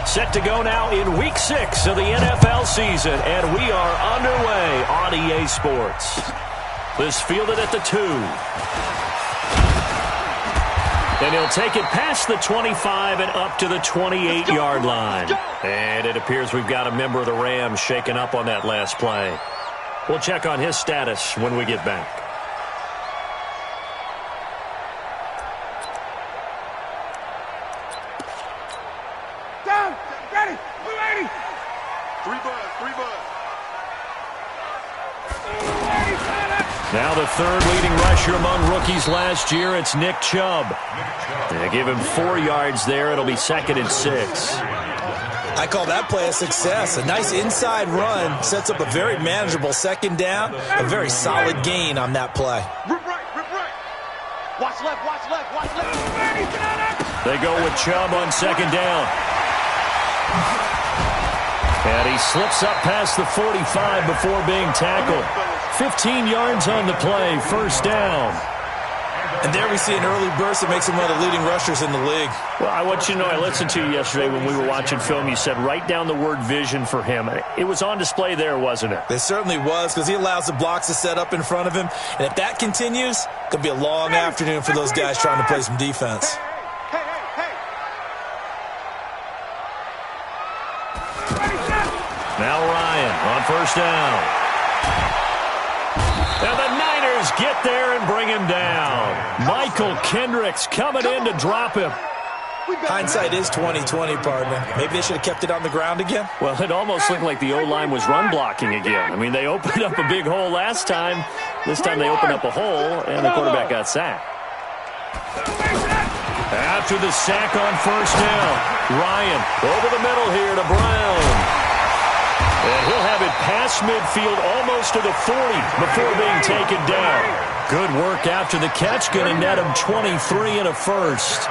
Set to go now in Week 6 of the NFL season, and we are underway on EA Sports. This fielded at the 2. And he'll take it past the 25 and up to the 28-yard line. And it appears we've got a member of the Rams shaken up on that last play. We'll check on his status when we get back. Down, ready, 280. 3 bud. Now the third leading rusher among rookies last year, it's Nick Chubb. They give him 4 yards there. It'll be 2nd and 6. I call that play a success. A nice inside run sets up a very manageable 2nd down. A very solid gain on that play. Rip right. Watch left. They go with Chubb on 2nd down. And he slips up past the 45 before being tackled. 15 yards on the play, 1st down. And there we see an early burst that makes him one of the leading rushers in the league. Well, I want you to know, I listened to you yesterday when we were watching film. You said write down the word vision for him. It was on display there, wasn't it? It certainly was, because he allows the blocks to set up in front of him. And if that continues, it'll be a long afternoon for those guys trying to play some defense. Now Ryan on 1st down. And the Niners get there and bring him down. Michael Kendricks coming in to drop him. Hindsight is 20/20, partner. Maybe they should have kept it on the ground again. Well, it almost looked like the O-line was run blocking again. I mean, they opened up a big hole last time. This time they opened up a hole, and the quarterback got sacked. After the sack on 1st down, Ryan over the middle here to Brown. And he'll have it past midfield almost to the 40 before being taken down. Good work after the catch. Going to net him 23 and a 1st.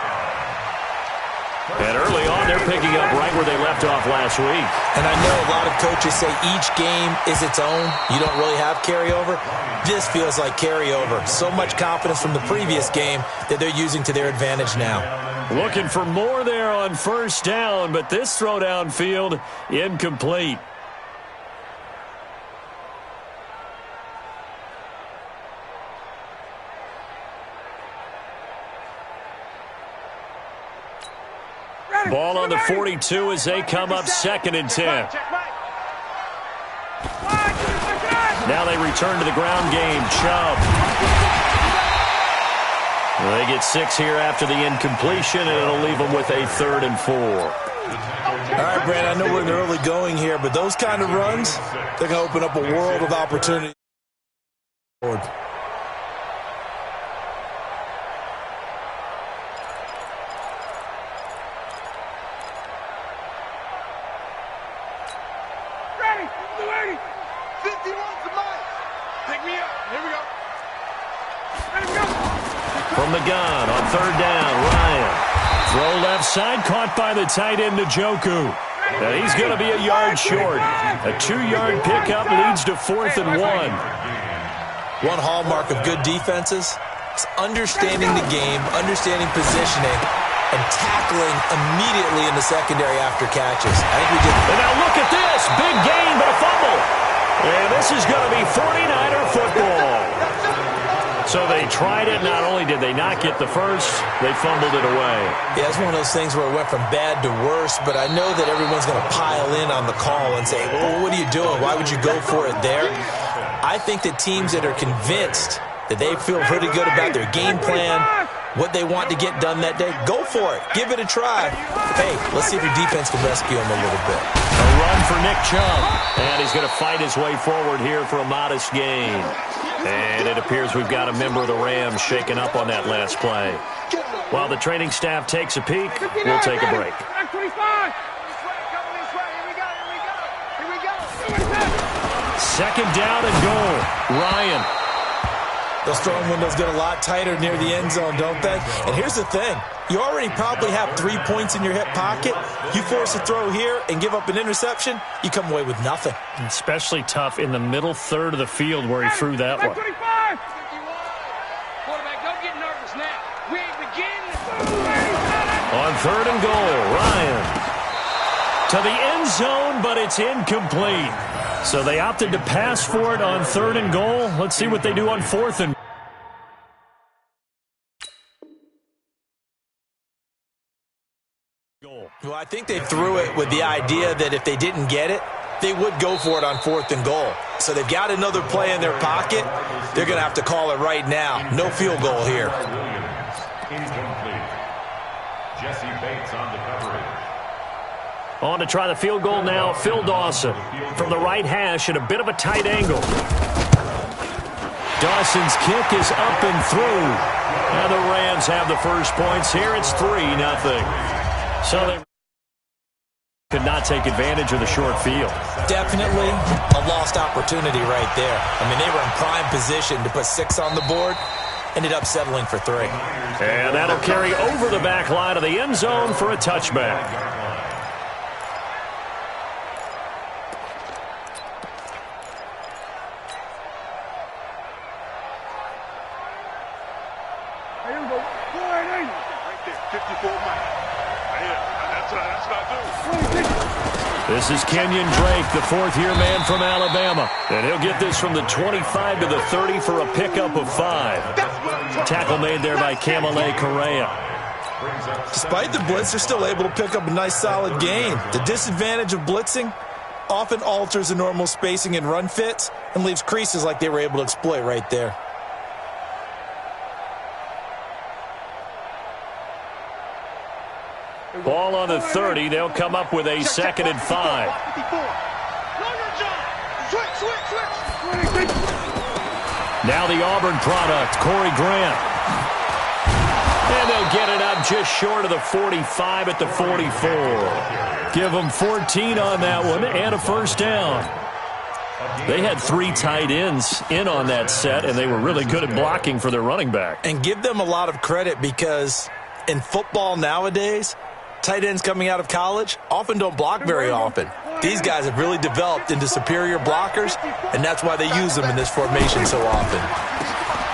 And early on, they're picking up right where they left off last week. And I know a lot of coaches say each game is its own. You don't really have carryover. This feels like carryover. So much confidence from the previous game that they're using to their advantage now. Looking for more there on 1st down, but this throw downfield incomplete. Ball on the 42 as they come up 2nd and 10. Now they return to the ground game. Chubb. They get 6 here after the incompletion, and it'll leave them with a 3rd and 4. All right, Brandon, I know we're in the early going here, but those kind of runs, they're going to open up a world of opportunity. From the gun on 3rd down, Ryan. Throw left side, caught by the tight end, Njoku. And he's going to be a yard short. A 2-yard pickup leads to 4th and 1. One hallmark of good defenses is understanding the game, understanding positioning, and tackling immediately in the secondary after catches. I think we did. And now look at this. Big gain, but a fumble. And this is going to be 49er football. So they tried it. Not only did they not get the first, they fumbled it away. Yeah, it's one of those things where it went from bad to worse, but I know that everyone's going to pile in on the call and say, well, what are you doing? Why would you go for it there? I think that teams that are convinced that they feel pretty good about their game plan, what they want to get done that day, go for it. Give it a try. Hey, let's see if your defense can rescue him a little bit. A run for Nick Chubb. And he's going to fight his way forward here for a modest gain. And it appears we've got a member of the Rams shaken up on that last play. While the training staff takes a peek, we'll take a break. 2nd down and goal. Ryan. Those throwing windows get a lot tighter near the end zone, don't they? And here's the thing. You already probably have 3 points in your hip pocket. You force a throw here and give up an interception, you come away with nothing. Especially tough in the middle third of the field where he threw that one. Quarterback, don't get nervous now. We ain't beginning. On 3rd and goal, Ryan. To the end zone, but it's incomplete. So they opted to pass for it on 3rd and goal. Let's see what they do on 4th and goal. Well, I think they threw it with the idea that if they didn't get it, they would go for it on 4th and goal. So they've got another play in their pocket. They're going to have to call it right now. No field goal here. Incomplete. Jesse Bates on the coverage. On to try the field goal now, Phil Dawson from the right hash at a bit of a tight angle. Dawson's kick is up and through. And the Rams have the first points here. It's 3-0. So they could not take advantage of the short field. Definitely a lost opportunity right there. I mean, they were in prime position to put 6 on the board. Ended up settling for 3. And that'll carry over the back line of the end zone for a touchback. This is Kenyon Drake, the 4th-year man from Alabama. And he'll get this from the 25 to the 30 for a pickup of 5. Tackle made there by Kamale Correa. Despite the blitz, they're still able to pick up a nice solid gain. The disadvantage of blitzing often alters the normal spacing and run fits and leaves creases like they were able to exploit right there. Ball on the 30. They'll come up with a 2nd and 5. Now the Auburn product, Corey Grant. And they'll get it up just short of the 45 at the 44. Give them 14 on that one and a first down. They had 3 tight ends in on that set, and they were really good at blocking for their running back. And give them a lot of credit because in football nowadays, tight ends coming out of college often don't block very often. These guys have really developed into superior blockers, and that's why they use them in this formation so often.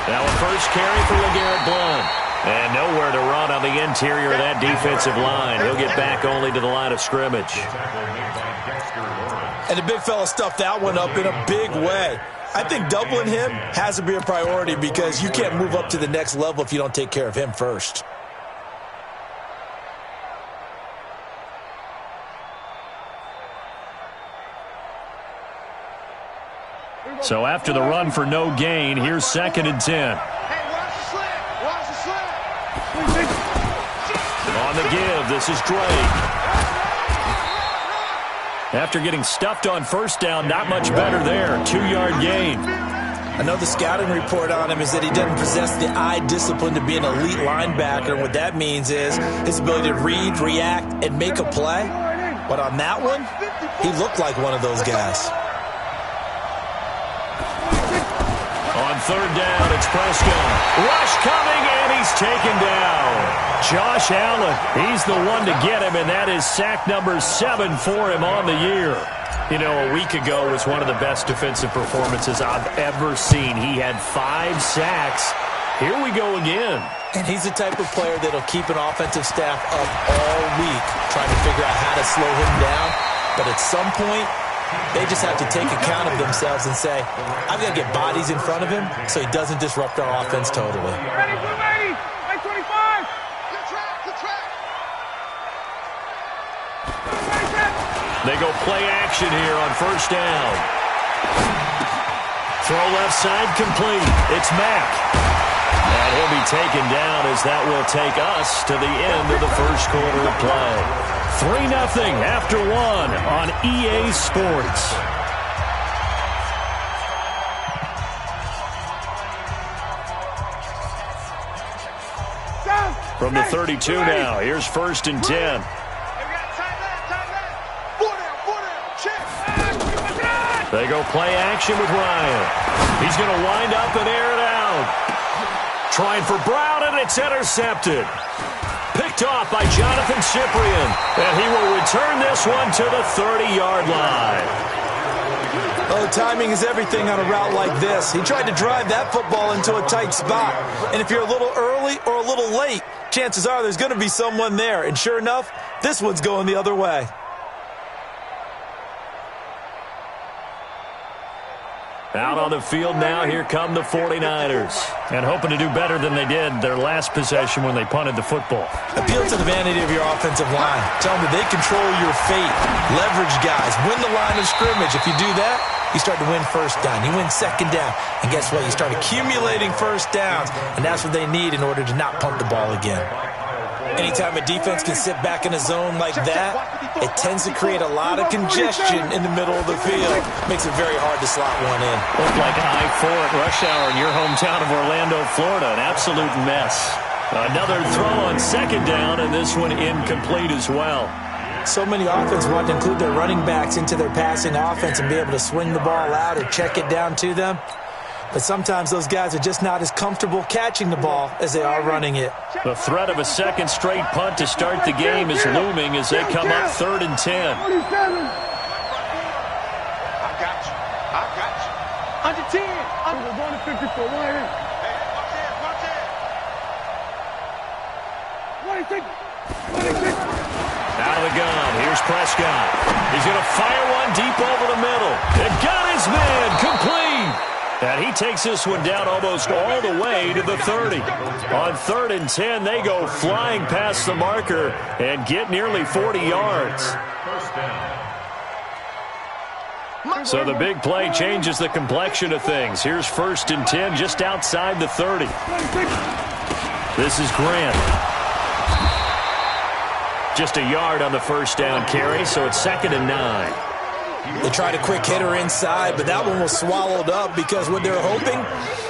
Now a first carry for LeGarrette Blount. And nowhere to run on the interior of that defensive line. He'll get back only to the line of scrimmage. And the big fella stuffed that one up in a big way. I think doubling him has to be a priority because you can't move up to the next level if you don't take care of him first. So after the run for no gain, here's 2nd and 10. On the give, this is Drake. After getting stuffed on first down, not much better there. 2-yard gain. Another scouting report on him is that he doesn't possess the eye discipline to be an elite linebacker. What that means is his ability to read, react, and make a play. But on that one, he looked like one of those guys. On 3rd down, it's Prescott. Rush coming, and he's taken down. Josh Allen, he's the one to get him, and that is sack number 7 for him on the year. You know, a week ago was one of the best defensive performances I've ever seen. He had 5 sacks. Here we go again. And he's the type of player that'll keep an offensive staff up all week trying to figure out how to slow him down. But at some point, they just have to take account of themselves and say, I've got to get bodies in front of him so he doesn't disrupt our offense totally. Ready, blue lady, 25. Good track. They go play action here on first down. Throw left side complete. It's Mack. And he'll be taken down as that will take us to the end of the first quarter of play. 3-0 after 1 on EA Sports. From the 32 now, here's 1st and 10. They go play action with Ryan. He's going to wind up and air it out. Trying for Brown, and it's intercepted. Picked off by Jonathan Cyprien. And he will return this one to the 30-yard line. Oh, timing is everything on a route like this. He tried to drive that football into a tight spot. And if you're a little early or a little late, chances are there's going to be someone there. And sure enough, this one's going the other way. Out on the field now, here come the 49ers. And hoping to do better than they did their last possession when they punted the football. Appeal to the vanity of your offensive line. Tell them that they control your fate. Leverage guys. Win the line of scrimmage. If you do that, you start to win first down. You win second down. And guess what? You start accumulating first downs. And that's what they need in order to not punt the ball again. Anytime a defense can sit back in a zone like that, it tends to create a lot of congestion in the middle of the field. Makes it very hard to slot one in. Looked like I-4 at rush hour in your hometown of Orlando, Florida. An absolute mess. Another throw on second down, and this one incomplete as well. So many offenses want to include their running backs into their passing offense and be able to swing the ball out or check it down to them. But sometimes those guys are just not as comfortable catching the ball as they are running it. The threat of a second straight punt to start the game is looming as they come up 3rd and 10. I got you. 110. We're going to 54. Right here. Hey, watch it. 26. Out of the gun. Here's Prescott. He's going to fire one deep over the middle. It got his man complete. And he takes this one down almost all the way to the 30. On 3rd and 10, they go flying past the marker and get nearly 40 yards. So the big play changes the complexion of things. Here's 1st and 10 just outside the 30. This is Grant. Just a yard on the first down carry, so it's 2nd and 9. They tried a quick hitter inside, but that one was swallowed up because what they're hoping,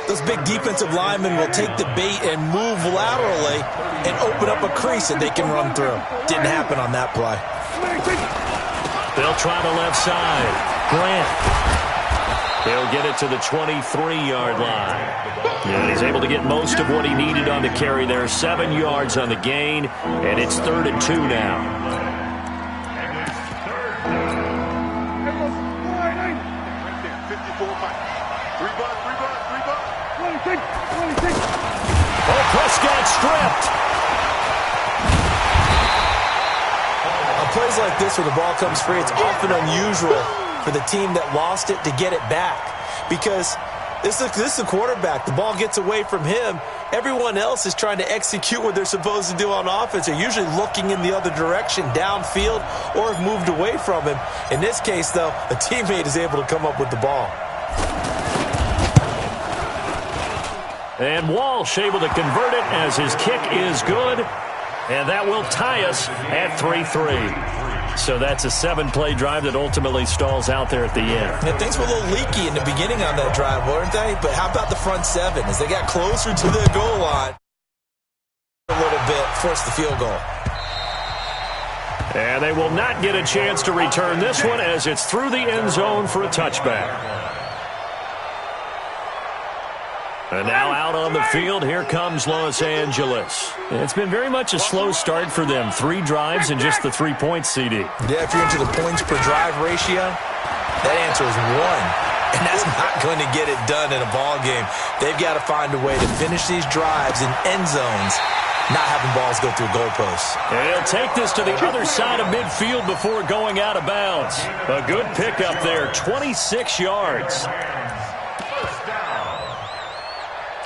those big defensive linemen will take the bait and move laterally and open up a crease that they can run through. Didn't happen on that play. They'll try the left side. Grant. They'll get it to the 23-yard line. And he's able to get most of what he needed on the carry there. 7 yards on the gain, and it's 3rd and 2 now. Oh, Prescott stripped. On plays like this where the ball comes free, it's often unusual for the team that lost it to get it back. Because this is the quarterback. The ball gets away from him. Everyone else is trying to execute what they're supposed to do on offense. They're usually looking in the other direction, downfield, or have moved away from him. In this case, though, a teammate is able to come up with the ball. And Walsh able to convert it as his kick is good. And that will tie us at 3-3. So that's a 7-play drive that ultimately stalls out there at the end. And things were a little leaky in the beginning on that drive, weren't they? But how about the front 7? As they got closer to the goal line, a little bit, forced the field goal. And they will not get a chance to return this one as it's through the end zone for a touchback. And now out on the field, here comes Los Angeles. It's been very much a slow start for them. 3 drives and just the 3 points, CD. Yeah, if you're into the points per drive ratio, that answer is 1. And that's not going to get it done in a ball game. They've got to find a way to finish these drives in end zones, not having balls go through goalposts. And he'll take this to the other side of midfield before going out of bounds. A good pickup there, 26 yards.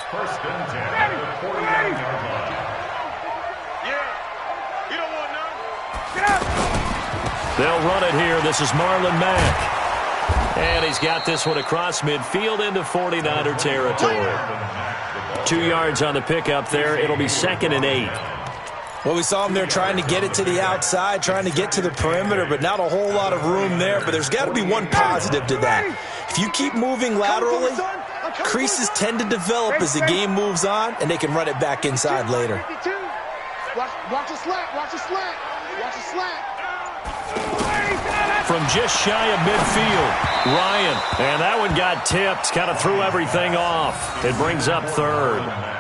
First and 10 at the 49-yard line. Yeah. You don't want none. Get out. They'll run it here. This is Marlon Mack. And he's got this one across midfield into 49er territory. 2 yards on the pickup there. It'll be 2nd and 8. Well, we saw him there trying to get it to the outside, trying to get to the perimeter, but not a whole lot of room there. But there's got to be one positive to that. If you keep moving laterally, creases tend to develop as the game moves on, and they can run it back inside later. Watch a slant. Watch a slant. Watch a slant. From just shy of midfield, Ryan. And that one got tipped, kind of threw everything off. It brings up 3rd.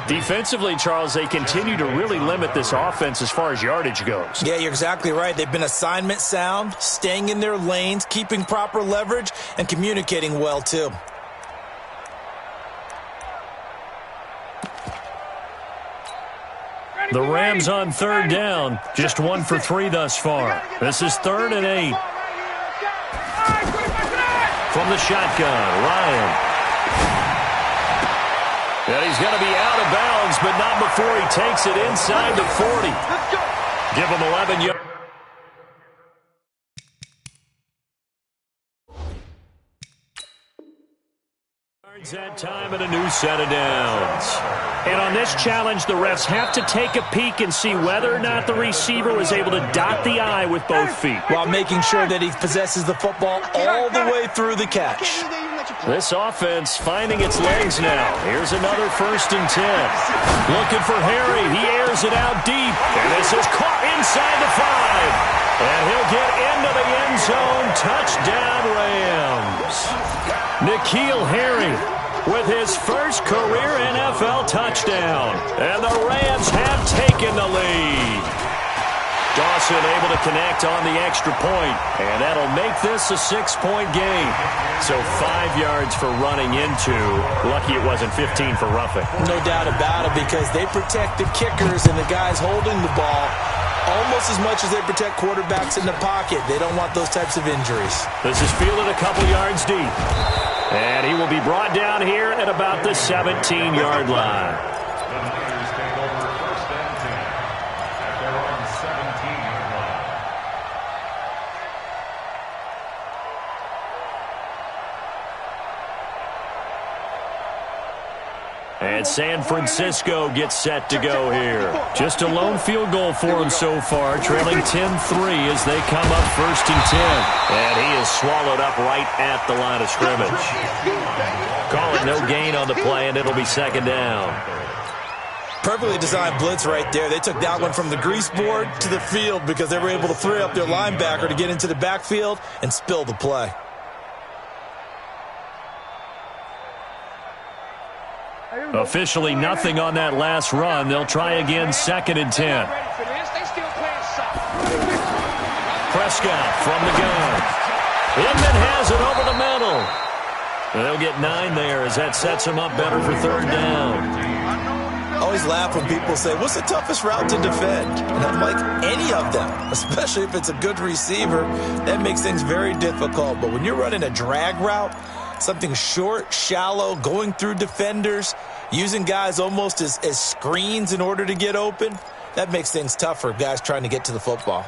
Defensively, Charles, they continue to really limit this offense as far as yardage goes. Yeah, you're exactly right. They've been assignment sound, staying in their lanes, keeping proper leverage, and communicating well, too. The Rams on 3rd down, just 1 for 3 thus far. This is 3rd and 8. from the shotgun. Ryan. And he's going to be out of bounds, but not before he takes it inside the 40. Give him 11 yards. That time and a new set of downs. And on this challenge, the refs have to take a peek and see whether or not the receiver was able to dot the I with both feet, while making sure that he possesses the football all the way through the catch. This offense finding its legs now. Here's another 1st and 10. Looking for Harry. He airs it out deep. And this is caught inside the 5. And he'll get into the end zone. Touchdown, Rams. N'Keal Harry with his first career NFL touchdown. And the Rams have taken the lead. Dawson able to connect on the extra point, and that'll make this a 6-point game. So 5 yards for running into. Lucky it wasn't 15 for roughing. No doubt about it, because they protect the kickers and the guys holding the ball almost as much as they protect quarterbacks in the pocket. They don't want those types of injuries. This is fielded a couple yards deep. And he will be brought down here at about the 17-yard line. And San Francisco gets set to go here. Just a lone field goal for him so far, trailing 10-3 as they come up 1st and 10. And he is swallowed up right at the line of scrimmage. Call it no gain on the play, and it'll be 2nd down. Perfectly designed blitz right there. They took that one from the grease board to the field because they were able to free up their linebacker to get into the backfield and spill the play. Officially nothing on that last run. They'll try again 2nd and 10. Prescott from the gun. Inman has it over the middle. And they'll get 9 there as that sets them up better for 3rd down. I always laugh when people say, what's the toughest route to defend? And I'm like, any of them, especially if it's a good receiver. That makes things very difficult. But when you're running a drag route, something short, shallow, going through defenders, using guys almost as screens in order to get open, that makes things tough for guys trying to get to the football.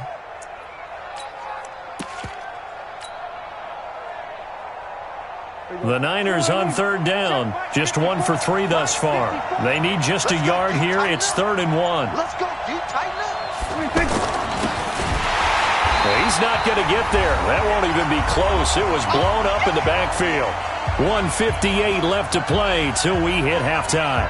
The Niners on 3rd down. Just 1 for 3 thus far. They need just a yard here. It's 3rd and 1. Let's go. You tighten up. He's not going to get there. That won't even be close. It was blown up in the backfield. 1:58 left to play till we hit halftime.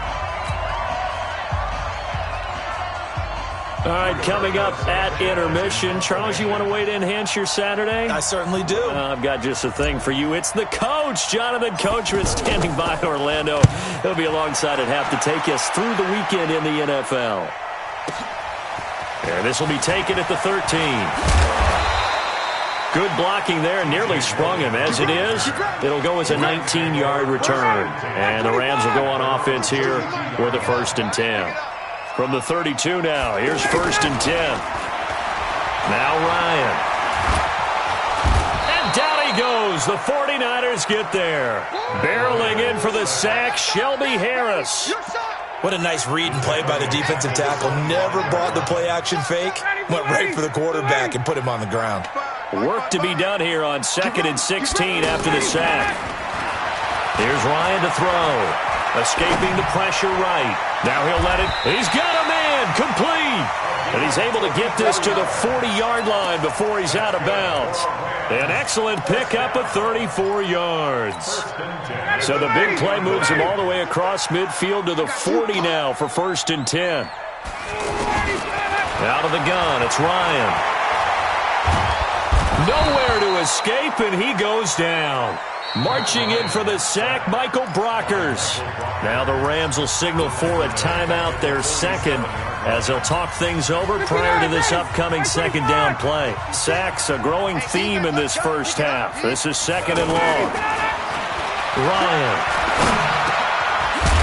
All right, coming up at intermission. Charles, you want to wait to enhance your Saturday? I certainly do. I've got just a thing for you. It's the coach, Jonathan Coachman, standing by Orlando. He'll be alongside at half to take us through the weekend in the NFL. And this will be taken at the 13. Good blocking there, nearly sprung him. As it is, it'll go as a 19-yard return. And the Rams will go on offense here with a 1st and 10. From the 32 now, here's 1st and 10. Now Ryan. And down he goes. The 49ers get there. Barreling in for the sack, Shelby Harris. What a nice read and play by the defensive tackle. Never brought the play-action fake. Went right for the quarterback and put him on the ground. Work to be done here on 2nd and 16 after the sack. Here's Ryan to throw. Escaping the pressure right. Now he'll let it. He's got a man. Complete. And he's able to get this to the 40-yard line before he's out of bounds. An excellent pickup of 34 yards. So the big play moves him all the way across midfield to the 40 now for 1st and 10. Out of the gun, it's Ryan. Nowhere to escape, and he goes down. Marching in for the sack, Michael Brockers. Now the Rams will signal for a timeout, their 2nd, as they'll talk things over prior to this upcoming 2nd down play. Sacks, a growing theme in this first half. This is 2nd and long. Ryan.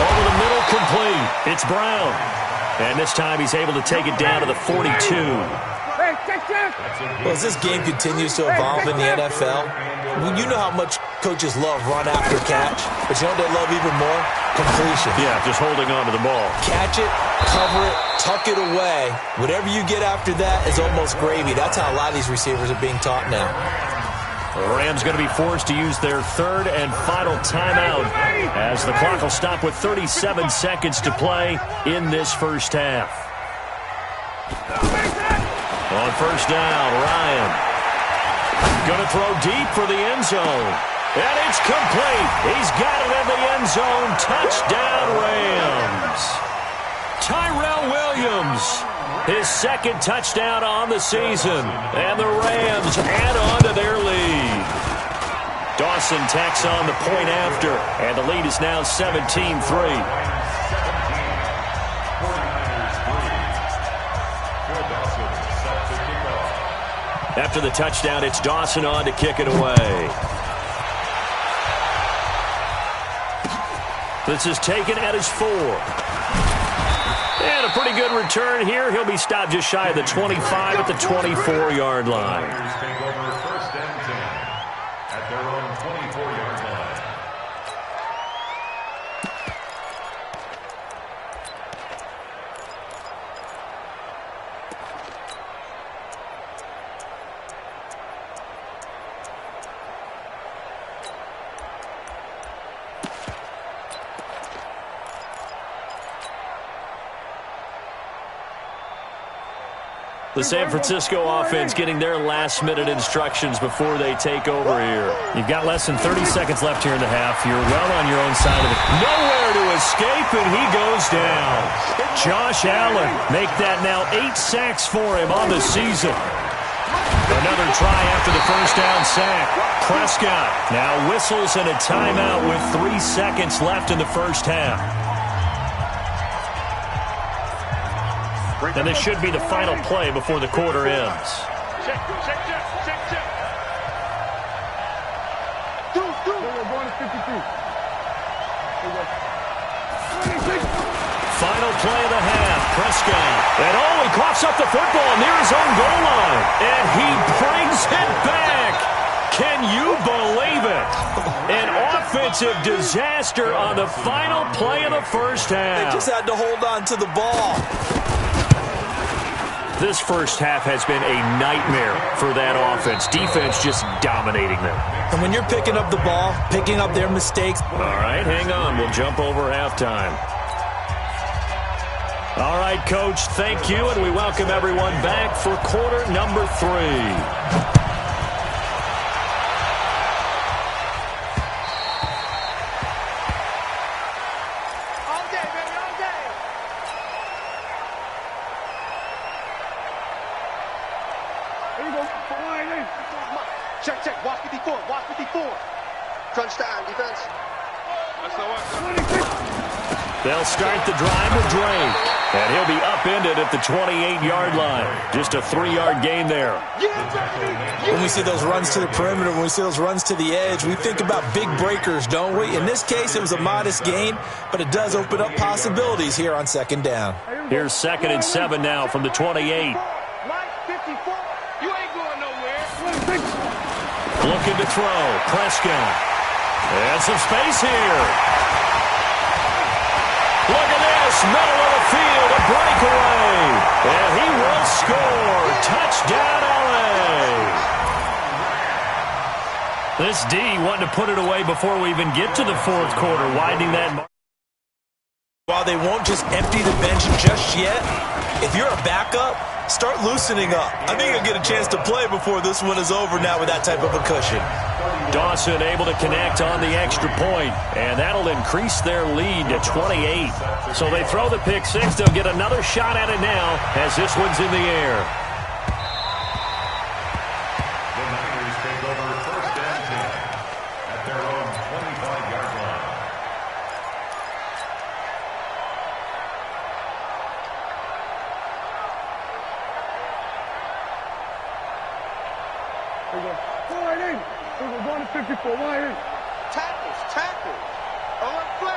Over the middle, complete. It's Brown. And this time he's able to take it down to the 42. Well, as this game continues to evolve in the NFL, you know how much coaches love run after catch, but you know what they love even more? Completion. Yeah, just holding on to the ball. Catch it, cover it, tuck it away. Whatever you get after that is almost gravy. That's how a lot of these receivers are being taught now. The Rams going to be forced to use their third and final timeout as the clock will stop with 37 seconds to play in this first half. On first down, Ryan. Going to throw deep for the end zone. And it's complete. He's got it in the end zone. Touchdown, Rams. Tyrell Williams, his second touchdown on the season. And the Rams add on to their lead. Dawson tacks on the point after. And the lead is now 17-3. After the touchdown, it's Dawson on to kick it away. This is taken at his 4. And a pretty good return here. He'll be stopped just shy of the 25 at the 24-yard line. Take over first and 10 at their own 24-yard line. The San Francisco offense getting their last-minute instructions before they take over here. You've got less than 30 seconds left here in the half. You're well on your own side of it. Nowhere to escape, and he goes down. Josh Allen, make that now 8 sacks for him on the season. Another try after the first down sack. Prescott now whistles in a timeout with 3 seconds left in the first half. And this should be the final play before the quarter ends. Check. We're going to 52. Final play of the half. Prescott. And he coughs up the football near his own goal line. And he brings it back. Can you believe it? An offensive disaster on the final play of the first half. They just had to hold on to the ball. This first half has been a nightmare for that offense. Defense just dominating them. And when you're picking up the ball, picking up their mistakes. All right, hang on. We'll jump over halftime. All right, Coach, thank you, and we welcome everyone back for quarter number 3. Check. Watch 54. Crunch time, defense. They'll start the drive with Drake. And he'll be upended at the 28-yard line. Just a 3-yard gain there. When we see those runs to the perimeter, when we see those runs to the edge, we think about big breakers, don't we? In this case, it was a modest gain, but it does open up possibilities here on second down. Here's 2nd and 7 now from the 28. Looking to throw. Prescott. And some space here. Look at this. Middle of the field. A breakaway. And he will score. Touchdown, LA. This D wanting to put it away before we even get to the fourth quarter, widening that mark. While they won't just empty the bench just yet, if you're a backup, start loosening up. I think you'll get a chance to play before this one is over now with that type of a cushion. Dawson able to connect on the extra point, and that'll increase their lead to 28. So they throw the pick six. They'll get another shot at it now as this one's in the air. The Niners take over first and 10 at their own 25-yard line. We're going to 54. Wide in. Tackles. Alert flare.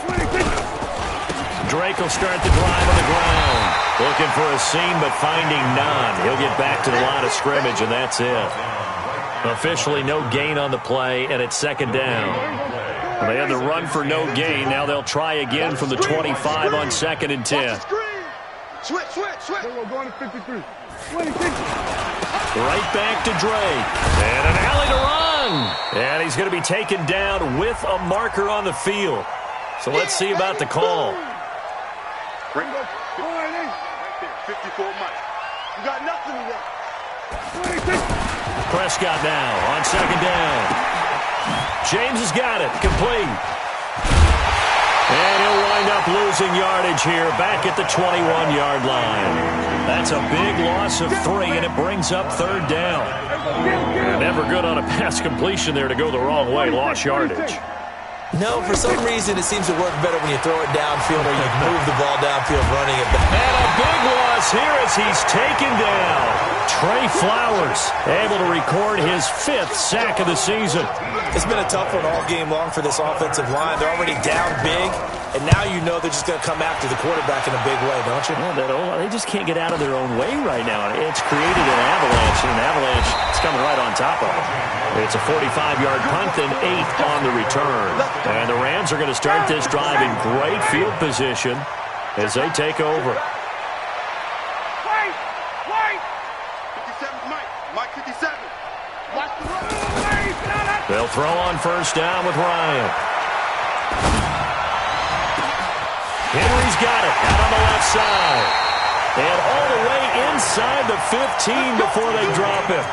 26. Drake will start the drive on the ground. Looking for a seam, but finding none. He'll get back to the line of scrimmage, and that's it. Officially no gain on the play, and it's second down. They had the run for no gain. Now they'll try again from the 25 on 2nd and 10. Switch. We're going to 53. Right back to Drake. And an alley to run. And he's going to be taken down with a marker on the field. So let's see about the call. Right there, 54 Mike. You got nothing to run. Prescott now on 2nd down. James has got it. Complete. And he'll wind up losing yardage here back at the 21-yard line. That's a big loss of 3, and it brings up 3rd down. Never good on a pass completion there to go the wrong way. Lost yardage. No, for some reason it seems to work better when you throw it downfield or you move the ball downfield running it back. And a big loss here as he's taken down. Trey Flowers able to record his 5th sack of the season. It's been a tough one all game long for this offensive line. They're already down big, and now you know they're just going to come after the quarterback in a big way, don't you? Well, they just can't get out of their own way right now. It's created an avalanche, and an avalanche is coming right on top of them. It's a 45-yard punt and 8 on the return. And the Rams are going to start this drive in great field position as they take over. Wait! 57 Mike 57. Watch the run. They'll throw on 1st down with Ryan. Henry's got it out on the left side. And all the way inside the 15 before they drop him.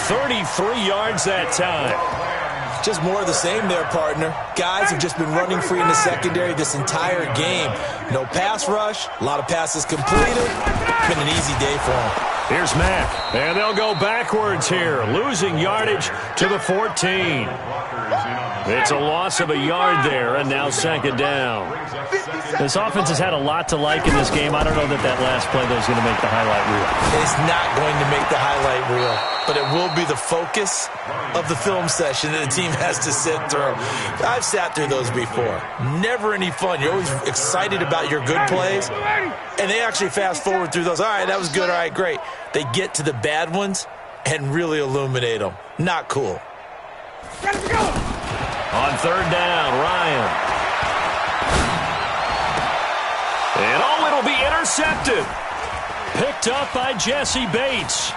33 yards that time. Just more of the same there, partner. Guys have just been running free in the secondary this entire game. No pass rush, a lot of passes completed. It's been an easy day for them. Here's Mack, and they'll go backwards here, losing yardage to the 14. It's a loss of a yard there, and now 2nd down. This offense has had a lot to like in this game. I don't know that last play is going to make the highlight reel. It's not going to make the highlight reel, but it will be the focus of the film session that the team has to sit through. I've sat through those before. Never any fun. You're always excited about your good plays, and they actually fast forward through those. All right, that was good. All right, great. They get to the bad ones and really illuminate them. Not cool. On 3rd down, Ryan. And it'll be intercepted. Picked up by Jesse Bates.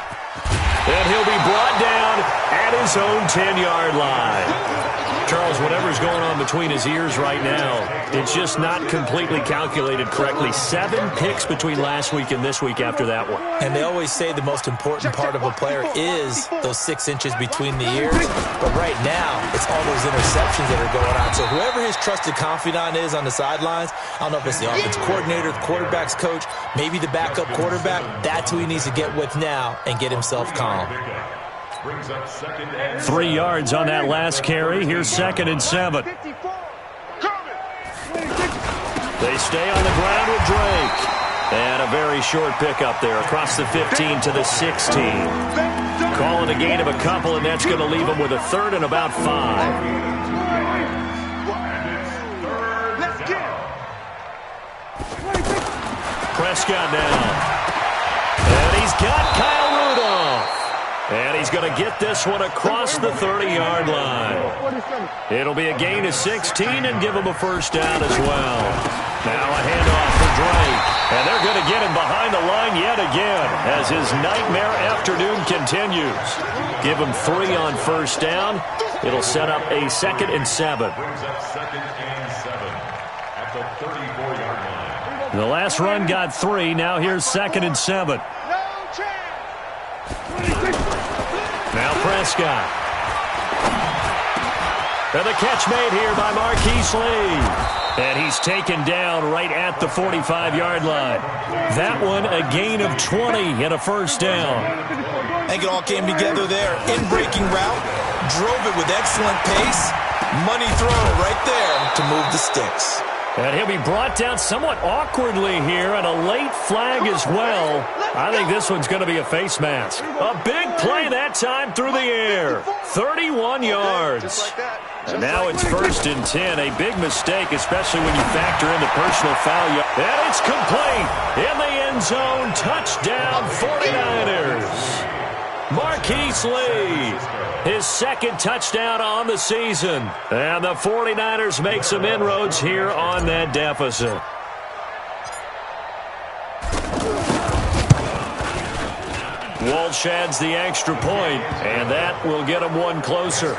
And he'll be brought down at his own 10-yard line. Charles, whatever's going on between his ears right now, it's just not completely calculated correctly. 7 picks between last week and this week after that one. And they always say the most important part of a player is those 6 inches between the ears. But right now, it's all those interceptions that are going on. So whoever his trusted confidant is on the sidelines, I don't know if it's the offensive coordinator, the quarterback's coach, maybe the backup quarterback, that's who he needs to get with now and get himself calm. 3 yards on that last carry. Here's 2nd and 7. They stay on the ground with Drake. And a very short pickup there across the 15 to the 16. Calling a gain of a couple, and that's going to leave them with a 3rd and about 5. Prescott now. And he's got Kyle Rudolph. And he's going to get this one across the 30-yard line. It'll be a gain of 16 and give him a 1st down as well. Now a handoff for Drake. And they're going to get him behind the line yet again as his nightmare afternoon continues. Give him 3 on 1st down. It'll set up a 2nd and 7. The last run got 3. Now here's 2nd and 7. Now Prescott. And the catch made here by Marquise Lee. And he's taken down right at the 45-yard line. That one a gain of 20 and a 1st down. I think it all came together there. In-breaking route, drove it with excellent pace. Money throw right there to move the sticks. And he'll be brought down somewhat awkwardly here, and a late flag as well. I think this one's going to be a face mask. A big play that time through the air. 31 yards. And now it's 1st and 10. A big mistake, especially when you factor in the personal foul. And it's complete. In the end zone. Touchdown 49ers. Marquise Lee, his 2nd touchdown on the season. And the 49ers make some inroads here on that deficit. Walsh adds the extra point, and that will get him one closer.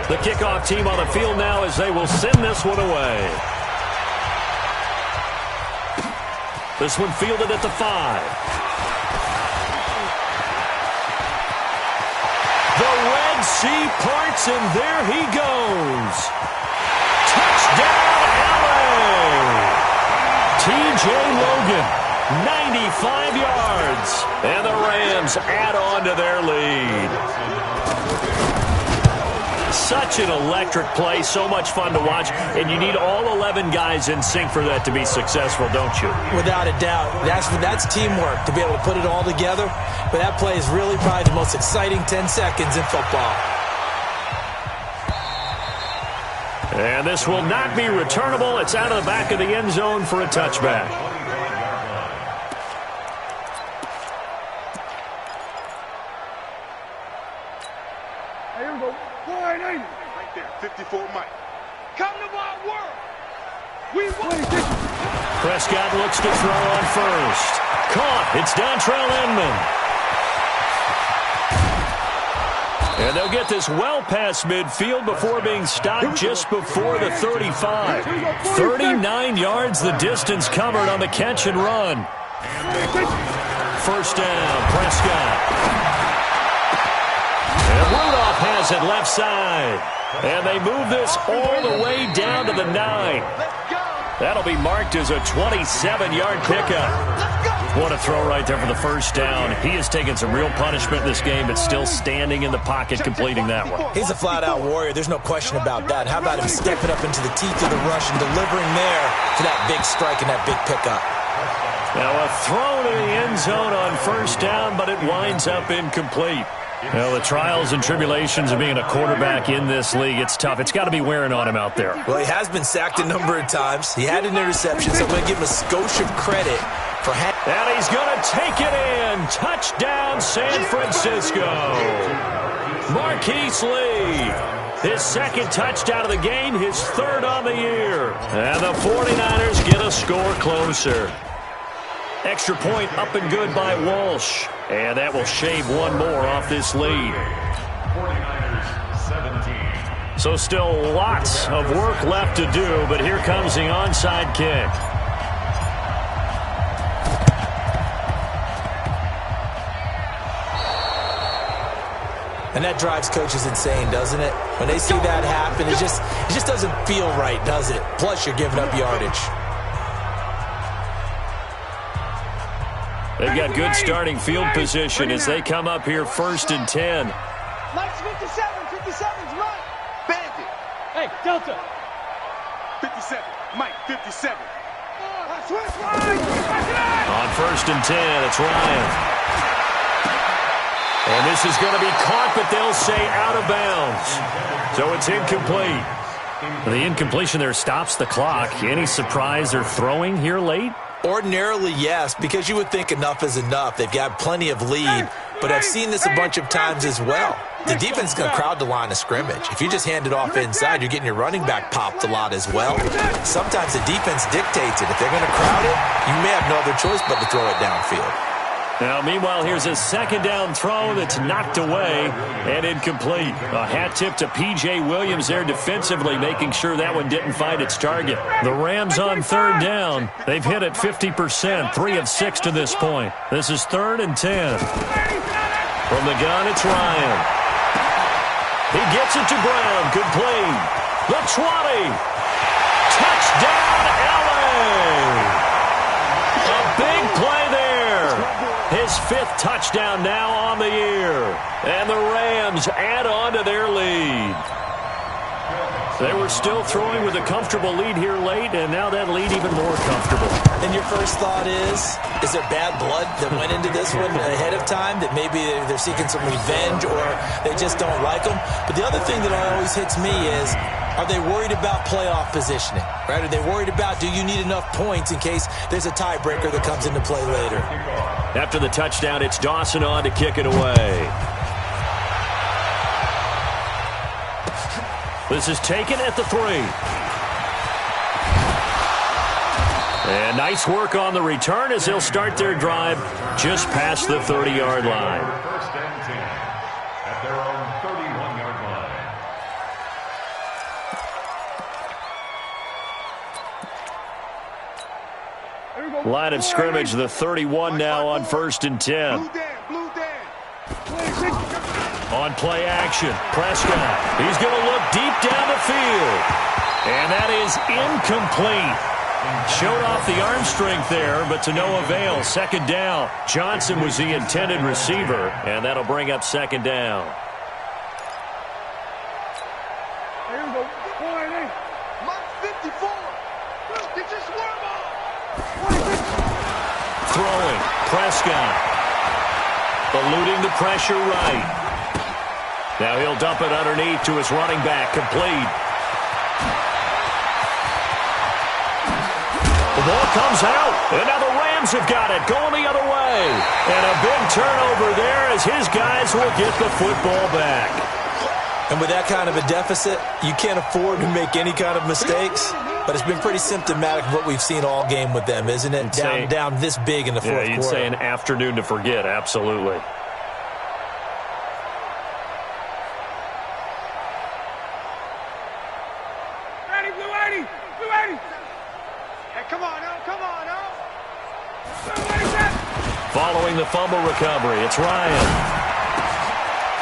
The kickoff team on the field now as they will send this one away. This one fielded at the 5. The Red Sea parts, and there he goes. Touchdown, LA! T.J. Logan, 95 yards. And the Rams add on to their lead. Such an electric play, so much fun to watch, and you need all 11 guys in sync for that to be successful, don't you? Without a doubt. That's teamwork to be able to put it all together, but that play is really probably the most exciting 10 seconds in football. And this will not be returnable. It's out of the back of the end zone for a touchback. Here we go. 480. Right there, 54 Mike. Come to my world. We won. Prescott looks to throw on first. Caught. It's Dontrell Inman. And they'll get this well past midfield before being stopped just before the 35. 39 yards the distance covered on the catch and run. First down, Prescott. And Rudolph has it left side. And they move this all the way down to the 9. That'll be marked as a 27-yard pickup. What a throw right there for the first down. He has taken some real punishment in this game, but still standing in the pocket completing that one. He's a flat-out warrior. There's no question about that. How about him stepping up into the teeth of the rush and delivering there for that big strike and that big pickup. Now a throw to the end zone on first down, but it winds up incomplete. Well, the trials and tribulations of being a quarterback in this league, it's tough. It's got to be wearing on him out there. Well, he has been sacked a number of times. He had an interception, so I'm going to give him a skosh of credit for and he's going to take it in. Touchdown, San Francisco. Marquise Lee, his 2nd touchdown of the game, his 3rd on the year. And the 49ers get a score closer. Extra point up and good by Walsh. And that will shave one more off this lead. 49ers 17. So still lots of work left to do, but here comes the onside kick. And that drives coaches insane, doesn't it? When they see that happen, it just doesn't feel right, does it? Plus, you're giving up yardage. They've got good starting field position as they come up here 1st and 10. Mike's 57. 57's right. Bandit. Hey, Delta. 57. Mike, 57. On 1st and 10, it's Ryan. And this is going to be caught, but they'll say out of bounds. So it's incomplete. The incompletion there stops the clock. Any surprise they're throwing here late? Ordinarily, yes, because you would think enough is enough. They've got plenty of lead, but I've seen this a bunch of times as well. The defense is going to crowd the line of scrimmage. If you just hand it off inside, you're getting your running back popped a lot as well. Sometimes the defense dictates it. If they're going to crowd it, you may have no other choice but to throw it downfield. Now, meanwhile, here's a 2nd down throw that's knocked away and incomplete. A hat tip to P.J. Williams there defensively, making sure that one didn't find its target. The Rams on 3rd down. They've hit it 50%, 3 of 6 to this point. This is 3rd and 10. From the gun, it's Ryan. He gets it to Brown. Complete. The 20. Touchdown, L.A. A big play there. His fifth touchdown now on the year. And the Rams add on to their lead. They were still throwing with a comfortable lead here late, and now that lead even more comfortable. And your first thought is there bad blood that went into this one ahead of time, that maybe they're seeking some revenge or they just don't like them? But the other thing that always hits me is, are they worried about playoff positioning? Right? Are they worried about, do you need enough points in case there's a tiebreaker that comes into play later? After the touchdown, it's Dawson on to kick it away. This is taken at the 3. And nice work on the return as they'll start their drive just past the 30-yard line. First and 10 at their own 31-yard line. Line of scrimmage, the 31 now on 1st and 10. Blue Dan. On play action, Prescott. He's going to look deep down the field. And that is incomplete. Showed off the arm strength there, but to no avail. 2nd down. Johnson was the intended receiver, and that'll bring up 2nd down. Here we go. Mark 54. Get your swerve on. Throwing, Prescott. Eluding the pressure right. Now he'll dump it underneath to his running back. Complete. The ball comes out, and now the Rams have got it, going the other way. And a big turnover there as his guys will get the football back. And with that kind of a deficit, you can't afford to make any kind of mistakes. But it's been pretty symptomatic of what we've seen all game with them, isn't it? Down this big in the fourth quarter. Yeah, you'd say an afternoon to forget, absolutely. Following the fumble recovery, it's Ryan.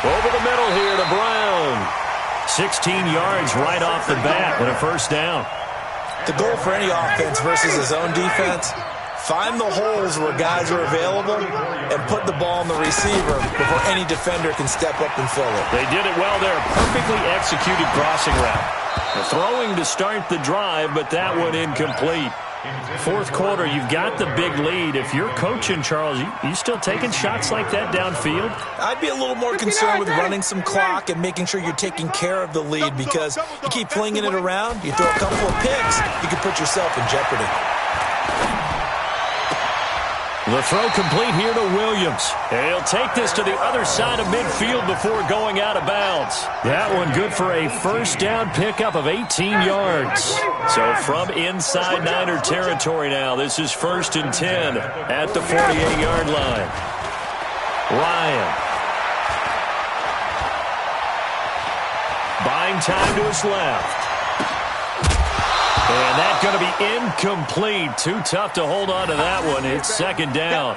Over the middle here to Brown. 16 yards right off the bat and a 1st down. The goal for any offense versus his own defense, find the holes where guys are available and put the ball in the receiver before any defender can step up and fill it. They did it well there. Perfectly executed crossing route. Throwing to start the drive, but that one incomplete. 4th quarter, you've got the big lead. If you're coaching, Charles, you still taking shots like that downfield? I'd be a little more concerned with running some clock and making sure you're taking care of the lead, because you keep flinging it around, you throw a couple of picks, you can put yourself in jeopardy. The throw complete here to Williams. And he'll take this to the other side of midfield before going out of bounds. That one good for a 1st down pickup of 18 yards. So from inside Niner territory now, this is 1st and 10 at the 48-yard line. Ryan. Buying time to his left. And that's going to be incomplete. Too tough to hold on to that one. It's 2nd down.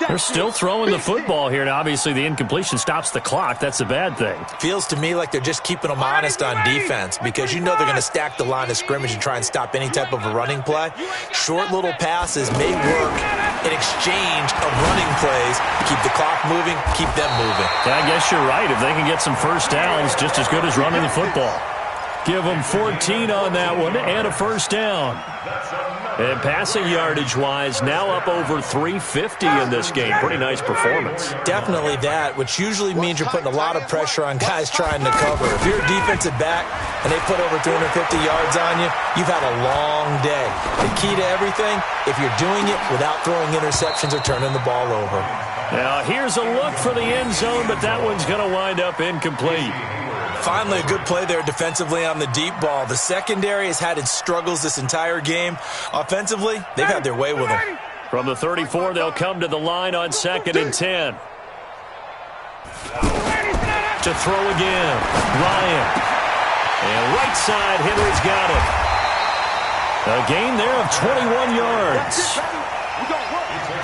They're still throwing the football here. Now, obviously, the incompletion stops the clock. That's a bad thing. Feels to me like they're just keeping them honest on defense, because you know they're going to stack the line of scrimmage and try and stop any type of a running play. Short little passes may work in exchange of running plays. Keep the clock moving, keep them moving. I guess you're right. If they can get some 1st downs, just as good as running the football. Give them 14 on that one and a 1st down. And passing yardage-wise, now up over 350 in this game. Pretty nice performance. Definitely that, which usually means you're putting a lot of pressure on guys trying to cover. If you're a defensive back and they put over 350 yards on you, you've had a long day. The key to everything, if you're doing it without throwing interceptions or turning the ball over. Now, here's a look for the end zone, but that one's going to wind up incomplete. Finally, a good play there defensively on the deep ball. The secondary has had its struggles this entire game. Offensively, they've had their way with them. From the 34, they'll come to the line on 2nd and 10. To throw again, Ryan. And right side, Henry's got it. A gain there of 21 yards.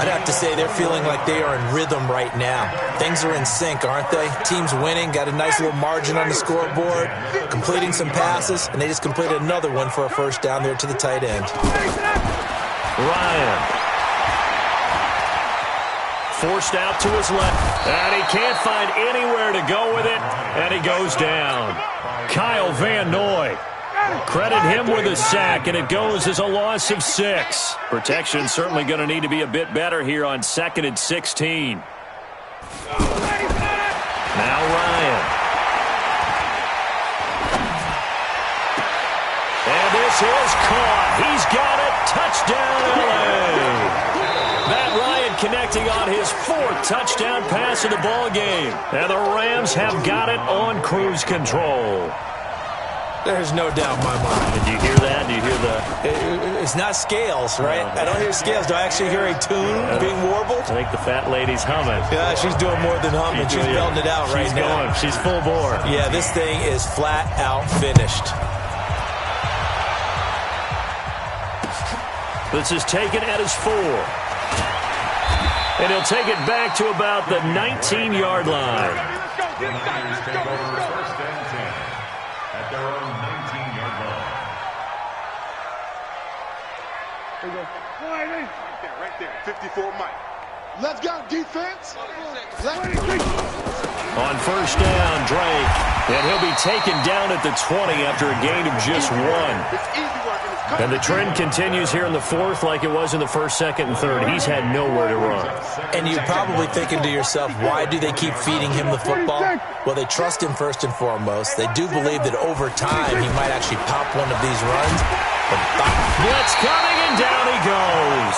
I'd have to say they're feeling like they are in rhythm right now. Things are in sync, aren't they? Team's winning, got a nice little margin on the scoreboard, completing some passes, and they just completed another one for a 1st down there to the tight end. Ryan. forced out to his left. And he can't find anywhere to go with it, and he goes down. Kyle Van Noy. Credit him with a sack, and it goes as a loss of 6. Protection certainly going to need to be a bit better here on 2nd and 16. Now Ryan. And this is caught. He's got it. Touchdown, L.A. Matt Ryan connecting on his 4th touchdown pass of the ball game. And the Rams have got it on cruise control. There's no doubt in my mind. Did you hear that? Do you hear the... It's not scales, right? I don't hear scales. Do I actually hear a tune being warbled? I think the fat lady's humming. Yeah, she's doing more than humming. She's belting it out right now. Going. She's full bore. Yeah, this thing is flat out finished. This is taken at his 4. And he'll take it back to about the 19-yard line. The Niners take over 1st and 10 at their own 19-yard line. There you go. Right there. 54 Mike. Let's go, defense. On 1st down, Drake. And he'll be taken down at the 20 after a gain of just 1. It's easy work. And the trend continues here in the 4th like it was in the 1st, 2nd, and 3rd. He's had nowhere to run. And you're probably thinking to yourself, why do they keep feeding him the football? Well, they trust him first and foremost. They do believe that over time he might actually pop one of these runs. Blitz coming, and down he goes.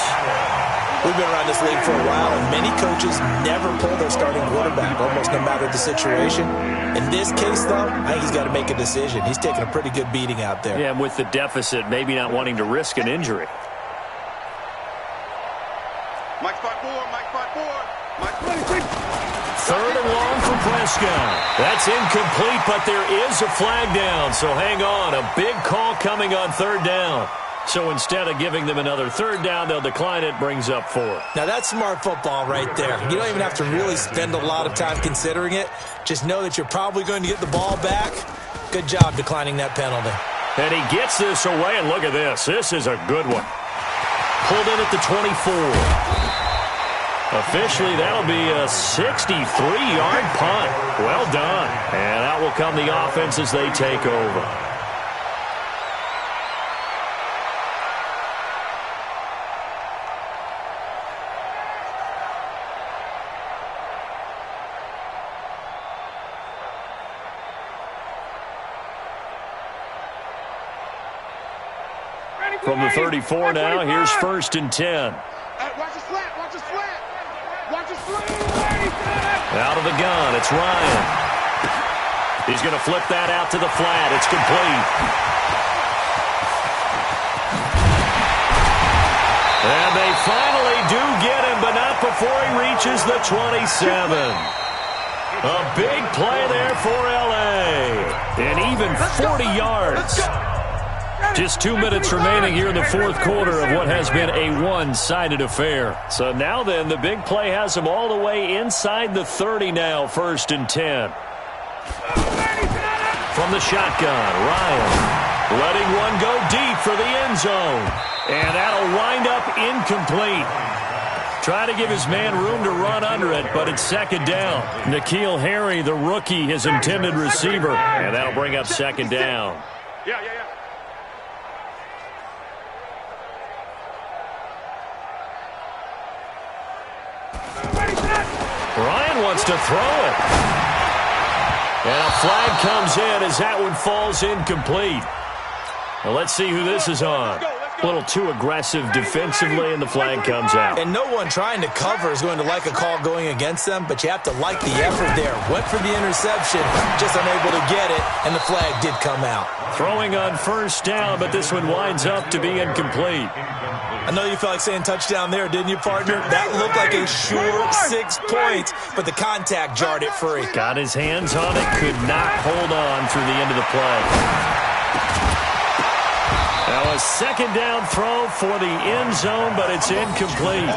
We've been around this league for a while, and many coaches never pull their starting quarterback, almost no matter the situation. In this case, though, I think he's got to make a decision. He's taking a pretty good beating out there. Yeah, and with the deficit, maybe not wanting to risk an injury. Mike spot 4, Mike spot 4. Mike 3rd and long for Prescott. That's incomplete, but there is a flag down, so hang on. A big call coming on 3rd down. So instead of giving them another 3rd down, they'll decline it, brings up 4. Now, that's smart football right there. You don't even have to really spend a lot of time considering it. Just know that you're probably going to get the ball back. Good job declining that penalty. And he gets this away, and look at this. This is a good one. Pulled in at the 24. Officially, that'll be a 63-yard punt. Well done. And out will come the offense as they take over. From the 34 now, here's 1st and 10. Watch the slant, watch the slant. Watch the slant. Out of the gun, it's Ryan. He's going to flip that out to the flat. It's complete. And they finally do get him, but not before he reaches the 27. A big play there for L.A. And even 40 yards. Just 2 minutes remaining here in the 4th quarter of what has been a one-sided affair. So now then, the big play has him all the way inside the 30 now, 1st and 10. From the shotgun, Ryan letting one go deep for the end zone. And that'll wind up incomplete. Try to give his man room to run under it, but it's 2nd down. N'Keal Harry, the rookie, his intended receiver. And that'll bring up 2nd down. Yeah. Ryan wants to throw it. And a flag comes in as that one falls incomplete. Well, let's see who this is on. A little too aggressive defensively, and the flag comes out. And no one trying to cover is going to like a call going against them, but you have to like the effort there. Went for the interception, just unable to get it, and the flag did come out. Throwing on 1st down, but this one winds up to be incomplete. I know you felt like saying touchdown there, didn't you, partner? That looked like a sure 6 points, but the contact jarred it free. Got his hands on it, could not hold on through the end of the play. Now a 2nd down throw for the end zone, but it's incomplete.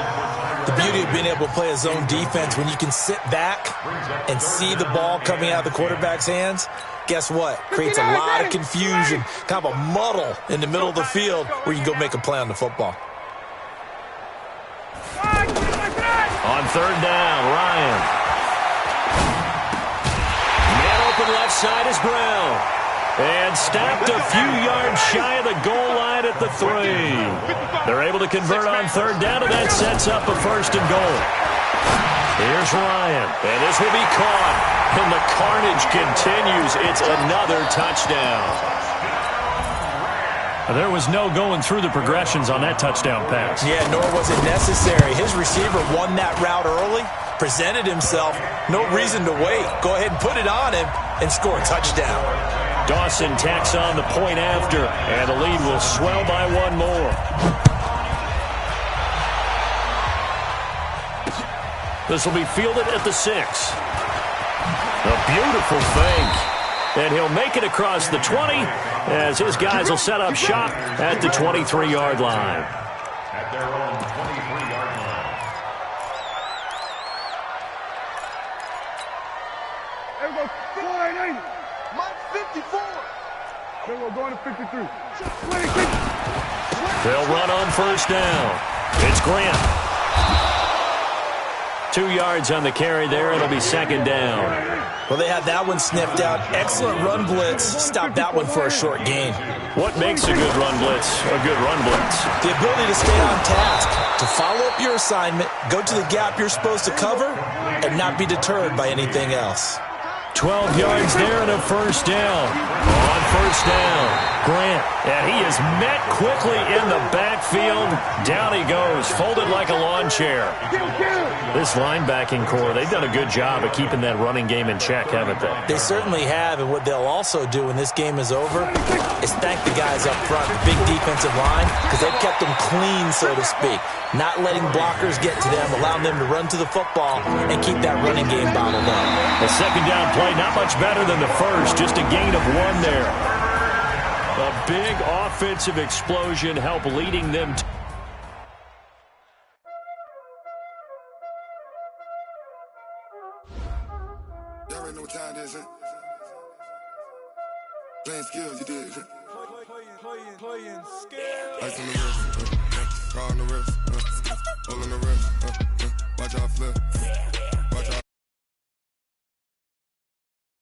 The beauty of being able to play a zone defense when you can sit back and see the ball coming out of the quarterback's hands, guess what? Creates a lot of confusion, kind of a muddle in the middle of the field where you can go make a play on the football. On third down. Ryan. Man open left side is Brown. And stopped a few yards shy of the goal line at the 3. They're able to convert on third down, and that sets up a first and goal. Here's Ryan, and this will be caught. And the carnage continues. It's another touchdown. There was no going through the progressions on that touchdown pass. Yeah, nor was it necessary. His receiver won that route early, presented himself. No reason to wait. Go ahead and put it on him and score a touchdown. Dawson tacks on the point after, and the lead will swell by one more. This will be fielded at the 6. A beautiful fake. And he'll make it across the 20 as his guys will set up shop at the 23-yard line. At their own 23-yard line. There we go. 480. Mike 54. There we go. Going to 53. 26. They'll run on first down. It's Grant. 2 yards on the carry there. It'll be second down. Well, they had that one sniffed out. Excellent run blitz. Stopped that one for a short gain. What makes a good run blitz a good run blitz? The ability to stay on task, to follow up your assignment, go to the gap you're supposed to cover, and not be deterred by anything else. 12 yards there and a first down. On first down, Grant. And he is met quickly in the backfield. Down he goes, folded like a lawn chair. This linebacking core, they've done a good job of keeping that running game in check, haven't they? They certainly have, and what they'll also do when this game is over is thank the guys up front, the big defensive line, because they've kept them clean, so to speak. Not letting blockers get to them, allowing them to run to the football and keep that running game bottled up. The second down play, not much better than the first, just a gain of 1 there. A big offensive explosion help leading them to... Y'all already know what time it is, huh? Playing skills, you did. Playing skills. Ice on the wrist, car on the wrist, all on the wrist, watch out flip.